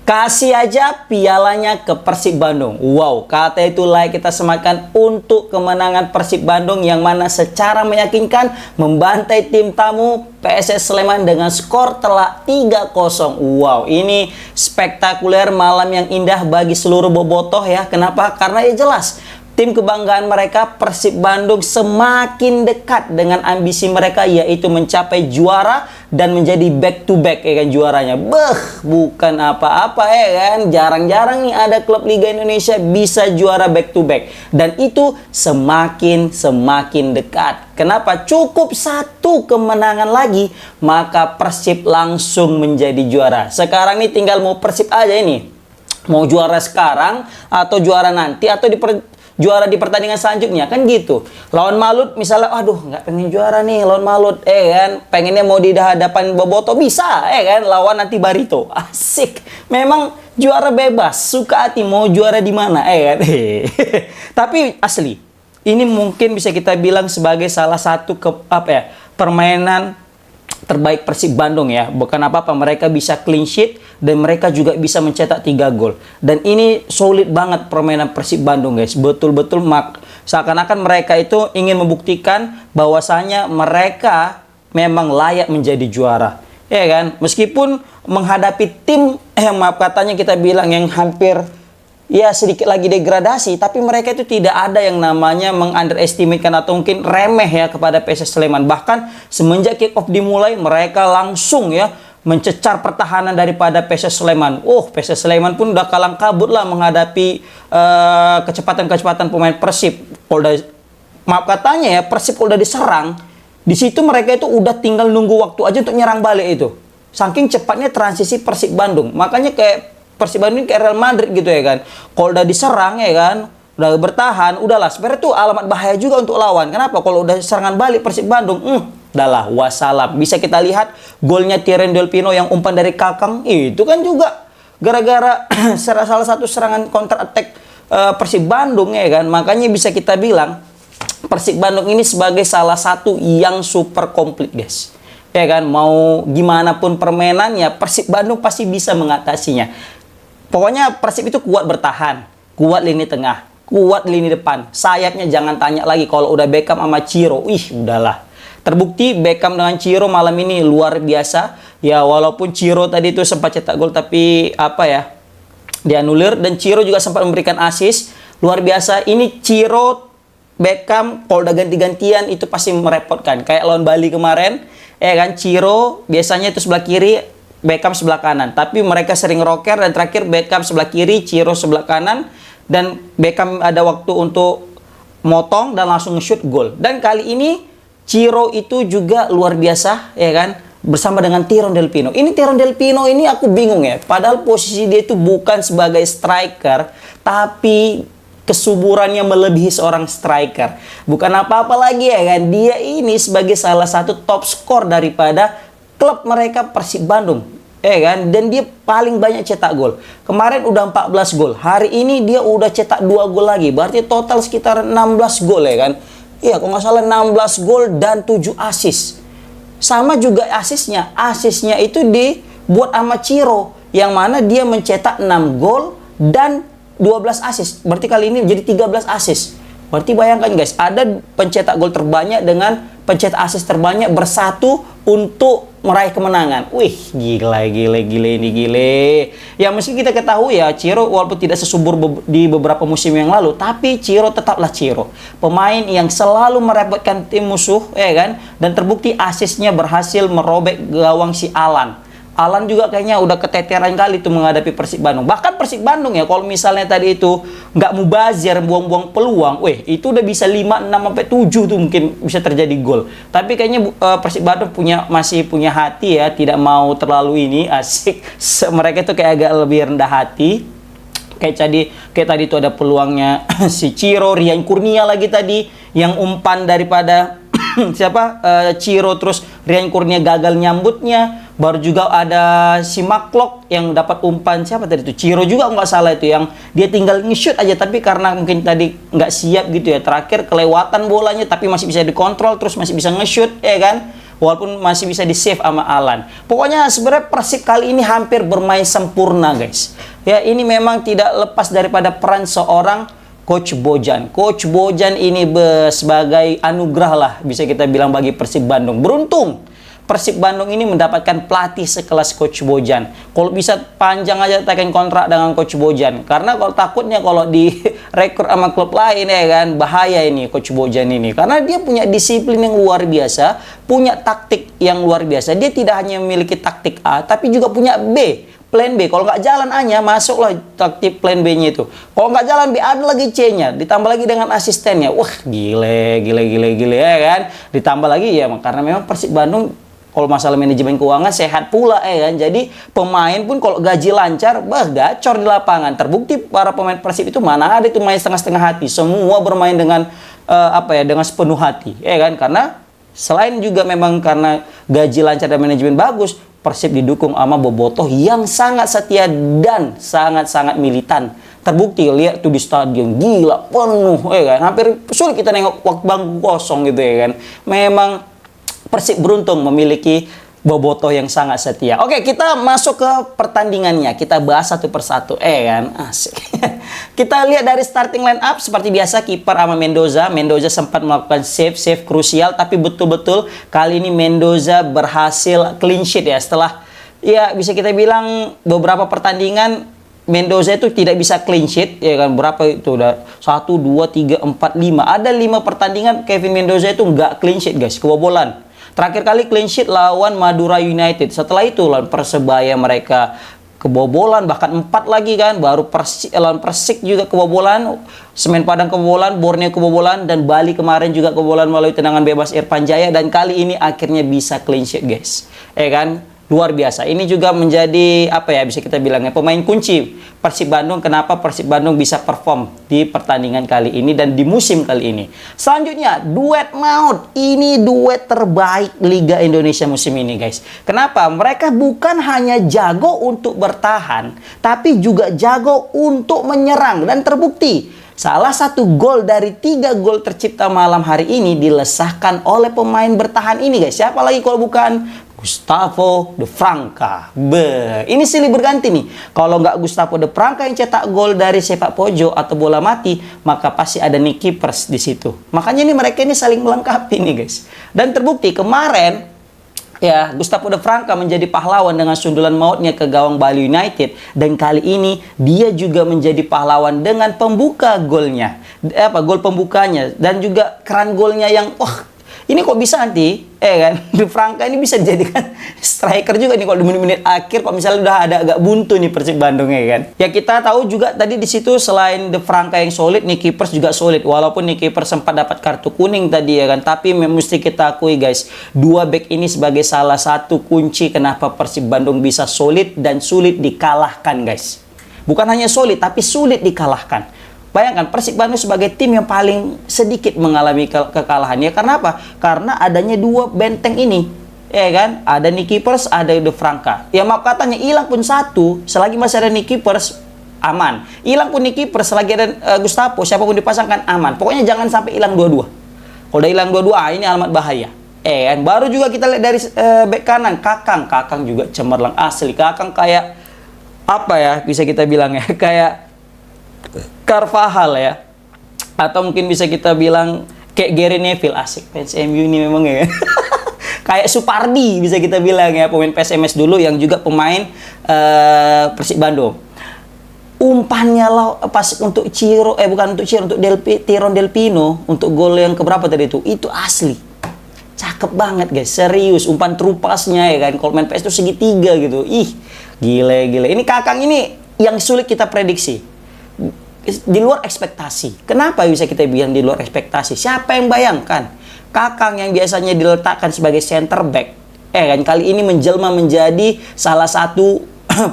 Kasih aja pialanya ke Persib Bandung. Wow, kata itu layak kita sematkan untuk kemenangan Persib Bandung yang mana secara meyakinkan membantai tim tamu PSS Sleman dengan skor telak 3-0. Wow, ini spektakuler, malam yang indah bagi seluruh bobotoh ya. Kenapa? Karena ya jelas tim kebanggaan mereka Persib Bandung semakin dekat dengan ambisi mereka, yaitu mencapai juara dan menjadi back to back ya kan juaranya. Bukan apa-apa ya kan. Jarang-jarang nih ada klub Liga Indonesia bisa juara back to back. Dan itu semakin dekat. Kenapa? Cukup satu kemenangan lagi maka Persib langsung menjadi juara. Sekarang nih tinggal mau Persib aja ini. Mau juara sekarang atau juara nanti atau juara di pertandingan selanjutnya kan gitu. Lawan Malut misalnya, aduh nggak pengen juara nih lawan Malut, kan pengennya mau di hadapan Boboto bisa, kan lawan nanti Barito, asik. Memang juara bebas, suka hati mau juara di mana, kan. Tapi asli, ini mungkin bisa kita bilang sebagai salah satu permainan terbaik Persib Bandung ya. Bukan apa-apa, mereka bisa clean sheet dan mereka juga bisa mencetak 3 gol. Dan ini solid banget permainan Persib Bandung guys. Betul-betul seakan-akan mereka itu ingin membuktikan bahwasanya mereka memang layak menjadi juara. Ya kan? Meskipun menghadapi tim maaf katanya kita bilang yang hampir ya sedikit lagi degradasi, tapi mereka itu tidak ada yang namanya meng-underestimatekan atau mungkin remeh ya kepada PSS Sleman. Bahkan semenjak kick off dimulai mereka langsung ya mencecar pertahanan daripada PSS Sleman. PSS Sleman pun udah kalang kabut lah menghadapi kecepatan-kecepatan pemain Persib. Maaf katanya ya, Persib kalau udah diserang, di situ mereka itu udah tinggal nunggu waktu aja untuk nyerang balik itu. Saking cepatnya transisi Persib Bandung. Makanya kayak Persib Bandung kayak Real Madrid gitu ya kan. Kalau udah diserang ya kan, udah bertahan, udahlah. Sebenarnya itu alamat bahaya juga untuk lawan. Kenapa? Kalau udah serangan balik Persib Bandung, udahlah wassalam. Bisa kita lihat golnya Thierry Del Pino yang umpan dari Kakang, itu kan juga gara-gara salah satu serangan counter attack Persib Bandung ya kan. Makanya bisa kita bilang Persib Bandung ini sebagai salah satu yang super komplit guys. Ya kan, mau gimana pun permainannya Persib Bandung pasti bisa mengatasinya. Pokoknya Persib itu kuat bertahan, kuat lini tengah, kuat lini depan. Sayapnya jangan tanya lagi, kalau udah Beckham sama Ciro, udahlah. Terbukti Beckham dengan Ciro malam ini luar biasa. Ya walaupun Ciro tadi itu sempat cetak gol tapi dianulir, dan Ciro juga sempat memberikan assist. Luar biasa. Ini Ciro, Beckham kalau udah ganti-gantian itu pasti merepotkan. Kayak lawan Bali kemarin, ya kan, Ciro biasanya itu sebelah kiri, Beckham sebelah kanan. Tapi mereka sering rocker dan terakhir Beckham sebelah kiri, Ciro sebelah kanan. Dan Beckham ada waktu untuk motong dan langsung nge-shoot gol. Dan kali ini Ciro itu juga luar biasa ya kan, bersama dengan Thierry Del Pino. Ini Thierry Del Pino ini aku bingung ya. Padahal posisi dia itu bukan sebagai striker, tapi kesuburannya melebihi seorang striker. Bukan apa-apa lagi ya kan. Dia ini sebagai salah satu top skor daripada klub mereka Persib Bandung, ya kan? Dan dia paling banyak cetak gol. Kemarin udah 14 gol. Hari ini dia udah cetak 2 gol lagi. Berarti total sekitar 16 gol ya kan? Iya, kalau nggak salah 16 gol dan 7 assist. Sama juga assistnya. Assistnya itu dibuat sama Ciro, yang mana dia mencetak 6 gol dan 12 assist. Berarti kali ini jadi 13 assist. Berarti bayangkan guys, ada pencetak gol terbanyak dengan pencetak assist terbanyak bersatu untuk meraih kemenangan. Wih, gila ini. Ya meski kita ketahui ya, Ciro walaupun tidak sesubur di beberapa musim yang lalu, tapi Ciro tetaplah Ciro. Pemain yang selalu merepotkan tim musuh, ya kan? Dan terbukti asisnya berhasil merobek gawang si Alan. Alan juga kayaknya udah keteteran kali tuh menghadapi Persib Bandung. Bahkan Persib Bandung ya, kalau misalnya tadi itu nggak mubazir, buang-buang peluang, itu udah bisa 5, 6, sampai 7 tuh mungkin bisa terjadi gol. Tapi kayaknya Persib Bandung masih punya hati ya, tidak mau terlalu ini, asik. Mereka tuh kayak agak lebih rendah hati. Kayak tadi tuh ada peluangnya si Ciro, Rian Kurnia lagi tadi, yang umpan daripada Ciro, terus Rian Kurnia gagal nyambutnya. Baru juga ada si Maklok yang dapat umpan siapa tadi itu, Ciro juga nggak salah itu, yang dia tinggal nge-shoot aja tapi karena mungkin tadi nggak siap gitu ya, terakhir kelewatan bolanya tapi masih bisa dikontrol, terus masih bisa nge-shoot ya kan. walaupun masih bisa di save sama Alan. Pokoknya sebenarnya Persib kali ini hampir bermain sempurna guys. Ya, ini memang tidak lepas daripada peran seorang Coach Bojan. Coach Bojan ini sebagai anugerah lah bisa kita bilang bagi Persib Bandung. Beruntung Persib Bandung ini mendapatkan pelatih sekelas Coach Bojan. Kalau bisa panjang aja tekan kontrak dengan Coach Bojan. Karena kalau takutnya kalau direkrut sama klub lain ya kan, bahaya ini Coach Bojan ini. Karena dia punya disiplin yang luar biasa, punya taktik yang luar biasa. Dia tidak hanya memiliki taktik A, tapi juga punya B. Plan B, kalau nggak jalan A-nya, masuklah taktik plan B-nya itu. Kalau nggak jalan B, ada lagi C-nya. Ditambah lagi dengan asistennya. Wah, gile ya kan. Ditambah lagi ya, karena memang Persib Bandung kalau masalah manajemen keuangan sehat pula ya kan. Jadi pemain pun kalau gaji lancar, gacor di lapangan. Terbukti para pemain Persib itu mana ada itu main setengah-setengah hati. Semua bermain dengan dengan sepenuh hati, ya kan. Karena selain juga memang karena gaji lancar dan manajemen bagus, Persib didukung sama bobotoh yang sangat setia dan sangat-sangat militan. Terbukti lihat tuh di stadion, gila penuh ya kan. Hampir sulit kita nengok waktu bangku kosong gitu ya kan. Memang Persib beruntung memiliki bobotoh yang sangat setia. Oke, kita masuk ke pertandingannya. Kita bahas satu persatu. Kan, asik. Kita lihat dari starting line up seperti biasa, kiper sama Mendoza. Mendoza sempat melakukan save krusial, tapi betul-betul kali ini Mendoza berhasil clean sheet ya. Setelah ya bisa kita bilang beberapa pertandingan Mendoza itu tidak bisa clean sheet ya kan. Berapa itu udah 1 2 3 4 5. Ada 5 pertandingan Kevin Mendoza itu nggak clean sheet guys, kebobolan. Terakhir kali clean sheet lawan Madura United. Setelah itu lawan Persebaya mereka kebobolan, bahkan 4 lagi kan. Baru lawan Persik juga kebobolan, Semen Padang kebobolan, Borneo kebobolan, dan Bali kemarin juga kebobolan melalui tendangan bebas Irfan Jaya. Dan kali ini akhirnya bisa clean sheet guys, kan. Luar biasa. Ini juga menjadi apa ya, bisa kita bilang ya, pemain kunci Persib Bandung. Kenapa Persib Bandung bisa perform di pertandingan kali ini dan di musim kali ini. Selanjutnya, duet maut. Ini duet terbaik Liga Indonesia musim ini guys. Kenapa? Mereka bukan hanya jago untuk bertahan, tapi juga jago untuk menyerang. Dan terbukti salah satu gol dari 3 gol tercipta malam hari ini dilesahkan oleh pemain bertahan ini guys. Siapa lagi kalau bukan Gustavo De Franca. Ini silih berganti nih. Kalau nggak Gustavo De Franca yang cetak gol dari sepak pojok atau bola mati, maka pasti ada Nick Keepers di situ. Makanya ini mereka ini saling melengkapi nih guys. Dan terbukti kemarin ya, Gustavo De Franca menjadi pahlawan dengan sundulan mautnya ke gawang Bali United. Dan kali ini dia juga menjadi pahlawan dengan pembuka golnya. Gol pembukanya. Dan juga keran golnya yang ini kok bisa nanti, kan? De Franca ini bisa dijadikan striker juga nih kalau di menit-menit akhir. Kalau misalnya udah ada agak buntu nih Persib Bandung ya kan. Ya kita tahu juga tadi di situ selain De Franca yang solid, Nick Keepers juga solid. Walaupun Nick Keepers sempat dapat kartu kuning tadi ya kan. Tapi mesti kita akui guys, 2 back ini sebagai salah satu kunci kenapa Persib Bandung bisa solid dan sulit dikalahkan guys. Bukan hanya solid, tapi sulit dikalahkan. Bayangkan Persib Bandung sebagai tim yang paling sedikit mengalami kekalahan. Ya karena apa? Karena adanya 2 benteng ini. Ya kan? Ada Nick Keepers, ada De Franca. Ya maaf katanya hilang pun satu, selagi masih ada Nick Keepers aman. Hilang pun Nick Keepers, selagi ada Gustavo, siapapun dipasangkan aman. Pokoknya jangan sampai hilang dua-dua. Kalau udah hilang dua-dua, ini alamat bahaya. Kan? Baru juga kita lihat dari bek kanan, Kakang juga cemerlang asli. Kakang kayak apa ya? Bisa kita bilang ya, kayak Carvajal ya, atau mungkin bisa kita bilang kayak Gary Neville. Asik, fans MU ini memang ya. Kayak Supardi bisa kita bilang ya, pemain PSMS dulu yang juga pemain Persib Bandung. Umpannya lah pas untuk Ciro, bukan untuk Ciro, untuk Tiron Del Pino, untuk gol yang keberapa tadi itu asli. Cakep banget guys, serius. Umpan terupasnya ya kan, kalau main PS itu segitiga gitu. Gile. Ini Kakang ini yang sulit kita prediksi. Di luar ekspektasi. Kenapa bisa kita bilang di luar ekspektasi? Siapa yang bayangkan Kakang yang biasanya diletakkan sebagai center back kan kali ini menjelma menjadi salah satu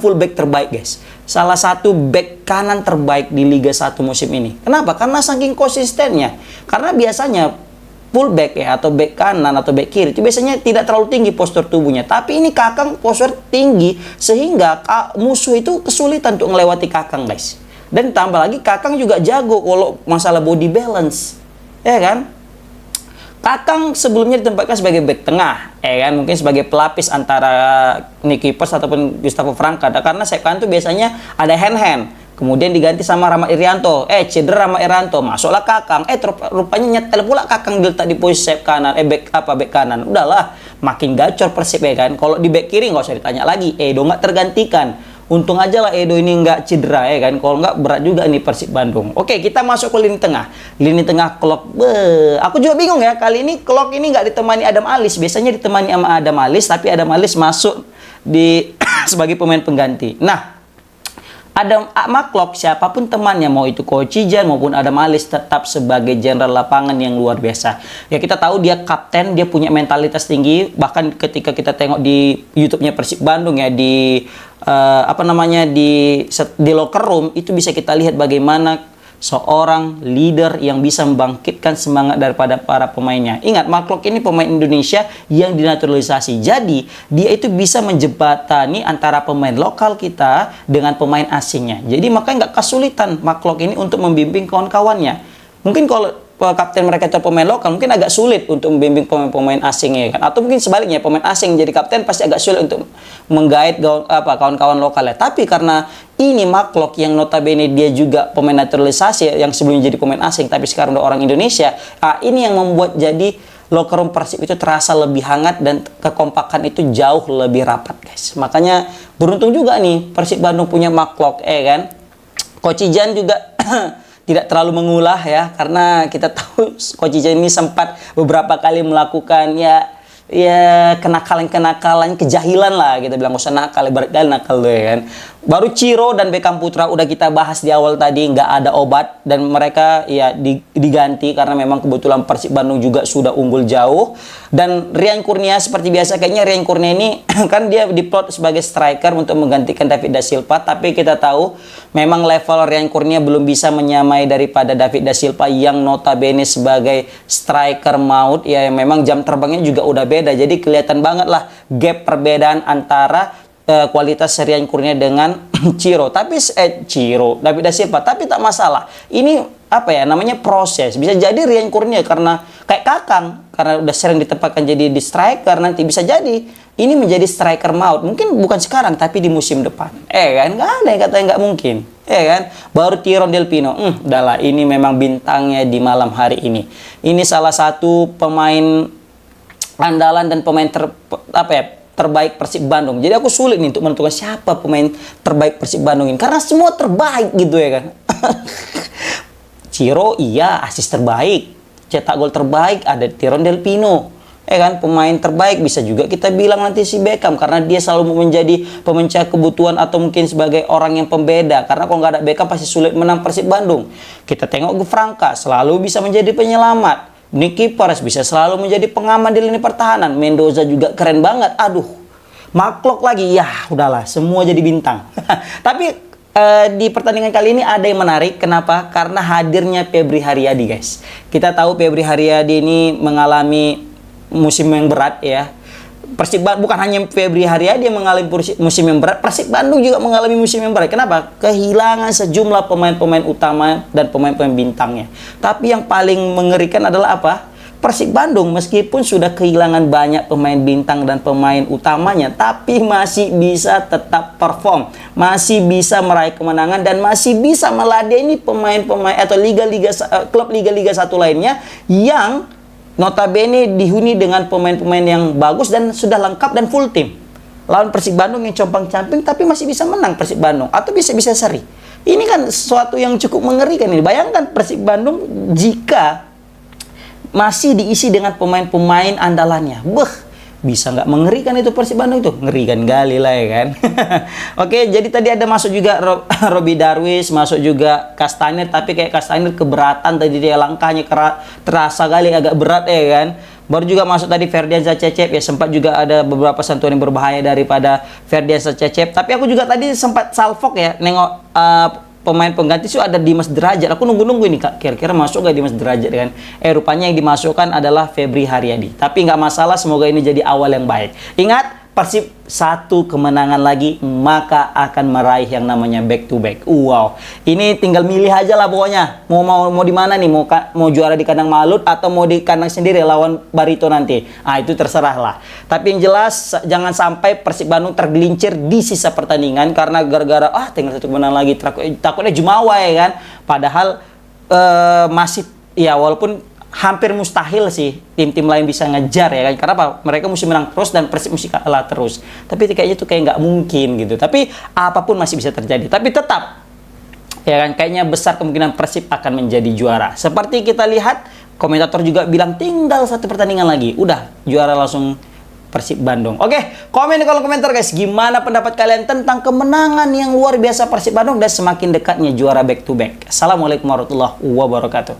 fullback terbaik guys. Salah satu back kanan terbaik di Liga 1 musim ini. Kenapa? Karena saking konsistennya. Karena biasanya fullback ya, atau back kanan atau back kiri itu biasanya tidak terlalu tinggi postur tubuhnya. Tapi ini Kakang postur tinggi sehingga musuh itu kesulitan untuk melewati Kakang guys. Dan tambah lagi Kakang juga jago kalau masalah body balance, ya kan? Kakang sebelumnya ditempatkan sebagai bek tengah, kan mungkin sebagai pelapis antara Nicky Pers ataupun Gustavo Franca. Karena sayap kanan tuh biasanya ada hand, kemudian diganti sama Rahmat Irianto. Cedera Rahmat Irianto, masuklah Kakang. Rupanya nyetel pula Kakang diletak di posisi sayap kanan, bek kanan. Udahlah, makin gacor Persib ya kan. Kalau di bek kiri nggak usah ditanya lagi, Edo nggak tergantikan. Untung aja lah Edo ini nggak cedera ya kan. Kalau nggak berat juga nih Persib Bandung. Oke, kita masuk ke lini tengah. Lini tengah Klok. Aku juga bingung ya. Kali ini Klok ini nggak ditemani Adam Alis. Biasanya ditemani sama Adam Alis, tapi Adam Alis masuk di sebagai pemain pengganti. Nah, Adam Klok siapapun temannya, mau itu Coach Ijan maupun Adam Alis, tetap sebagai jenderal lapangan yang luar biasa. Ya kita tahu dia kapten, dia punya mentalitas tinggi. Bahkan ketika kita tengok di YouTube-nya Persib Bandung ya, di di locker room itu bisa kita lihat bagaimana seorang leader yang bisa membangkitkan semangat daripada para pemainnya. Ingat, Mark Klok ini pemain Indonesia yang dinaturalisasi. Jadi, dia itu bisa menjembatani antara pemain lokal kita dengan pemain asingnya. Jadi, makanya nggak kesulitan Mark Klok ini untuk membimbing kawan-kawannya. Mungkin kalau kapten mereka itu pemain lokal, mungkin agak sulit untuk membimbing pemain-pemain asing ya kan. Atau mungkin sebaliknya, pemain asing jadi kapten pasti agak sulit untuk menggait kawan-kawan lokalnya. Tapi karena ini Mark Klok yang notabene dia juga pemain naturalisasi yang sebelumnya jadi pemain asing tapi sekarang udah orang Indonesia, ini yang membuat jadi locker room Persib itu terasa lebih hangat dan kekompakan itu jauh lebih rapat guys. Makanya beruntung juga nih Persib Bandung punya Mark Klok kan. Coach Ijan juga tidak terlalu mengulah ya, karena kita tahu Coach Ijan ini sempat beberapa kali melakukan ya kenakalan kejahilan lah, kita bilang gak usah nakal, ibarat kali nakal tuh ya kan. Baru Ciro dan Beckham Putra udah kita bahas di awal tadi, nggak ada obat dan mereka ya diganti karena memang kebetulan Persib Bandung juga sudah unggul jauh. Dan Rian Kurnia seperti biasa, kayaknya Rian Kurnia ini kan dia diplot sebagai striker untuk menggantikan David da Silva, tapi kita tahu memang level Rian Kurnia belum bisa menyamai daripada David da Silva yang notabene sebagai striker maut ya, yang memang jam terbangnya juga udah beda. Jadi kelihatan banget lah gap perbedaan antara kualitas Rian Kurnia dengan Ciro. Tapi David da Silva, tapi tak masalah. Ini apa ya namanya, proses. Bisa jadi Rian Kurnia karena kayak Kakang, karena udah sering ditempatkan jadi di striker, nanti bisa jadi ini menjadi striker maut. Mungkin bukan sekarang tapi di musim depan. Kan nggak ada yang katanya nggak mungkin. Kan baru Tyrone Del Pino. Udahlah, ini memang bintangnya di malam hari ini. Ini salah satu pemain andalan dan pemain terbaik Persib Bandung. Jadi aku sulit nih untuk menentukan siapa pemain terbaik Persib Bandung ini, karena semua terbaik gitu ya kan. Ciro iya asis terbaik, cetak gol terbaik ada Tyrone Del Pino kan, pemain terbaik bisa juga kita bilang nanti si Beckham, karena dia selalu menjadi pemecah kebutuhan atau mungkin sebagai orang yang pembeda, karena kalau nggak ada Beckham pasti sulit menang Persib Bandung. Kita tengok Franca selalu bisa menjadi penyelamat, Nicky Pers bisa selalu menjadi pengaman di lini pertahanan. Mendoza juga keren banget. Aduh, Mark Klok lagi. Ya, udahlah, semua jadi bintang. Tapi di pertandingan kali ini ada yang menarik. Kenapa? Karena hadirnya Febri Haryadi, guys. Kita tahu Febri Haryadi ini mengalami musim yang berat ya. Bukan hanya Febri Haryadi yang mengalami musim yang berat, Persib Bandung juga mengalami musim yang berat. Kenapa? Kehilangan sejumlah pemain-pemain utama dan pemain-pemain bintangnya. Tapi yang paling mengerikan adalah apa? Persib Bandung meskipun sudah kehilangan banyak pemain bintang dan pemain utamanya, tapi masih bisa tetap perform, masih bisa meraih kemenangan dan masih bisa meladeni pemain-pemain atau klub Liga 1 lainnya yang notabene dihuni dengan pemain-pemain yang bagus dan sudah lengkap dan full tim. Lawan Persib Bandung yang compang-camping tapi masih bisa menang Persib Bandung atau bisa-bisa seri. Ini kan sesuatu yang cukup mengerikan ini. Bayangkan Persib Bandung jika masih diisi dengan pemain-pemain andalannya. Bisa nggak mengerikan itu Persib Bandung itu? Ngerikan kali lah ya kan. Oke, jadi tadi ada masuk juga Robby Darwish, masuk juga Castagne, tapi kayak Castagne keberatan tadi, dia langkahnya terasa kali agak berat ya kan. Baru juga masuk tadi Ferdiansyah Cecep ya, sempat juga ada beberapa sentuhan yang berbahaya daripada Ferdiansyah Cecep. Tapi aku juga tadi sempat salfok ya, nengok pemain pengganti itu ada Dimas Derajat. Aku nunggu-nunggu ini Kak, kira-kira masuk gak Dimas Derajat kan? Rupanya yang dimasukkan adalah Febri Haryadi. Tapi nggak masalah, semoga ini jadi awal yang baik. Ingat, Persib satu kemenangan lagi, maka akan meraih yang namanya back to back. Wow, ini tinggal milih aja lah pokoknya. Mau di mana nih? Mau juara di kandang Malut atau mau di kandang sendiri lawan Barito nanti? Ah, itu terserah lah. Tapi yang jelas jangan sampai Persib Bandung tergelincir di sisa pertandingan karena gara-gara tinggal satu kemenangan lagi. Takutnya jumawa ya kan. Padahal masih ya walaupun hampir mustahil sih tim-tim lain bisa ngejar ya kan, karena apa, mereka mesti menang terus dan Persib mesti kalah terus. Tapi kayaknya itu kayak nggak mungkin gitu. Tapi apapun masih bisa terjadi. Tapi tetap ya kan, kayaknya besar kemungkinan Persib akan menjadi juara. Seperti kita lihat, komentator juga bilang tinggal satu pertandingan lagi, udah juara langsung Persib Bandung. Oke, komen di kolom komentar guys, gimana pendapat kalian tentang kemenangan yang luar biasa Persib Bandung dan semakin dekatnya juara back to back. Assalamualaikum warahmatullahi wabarakatuh.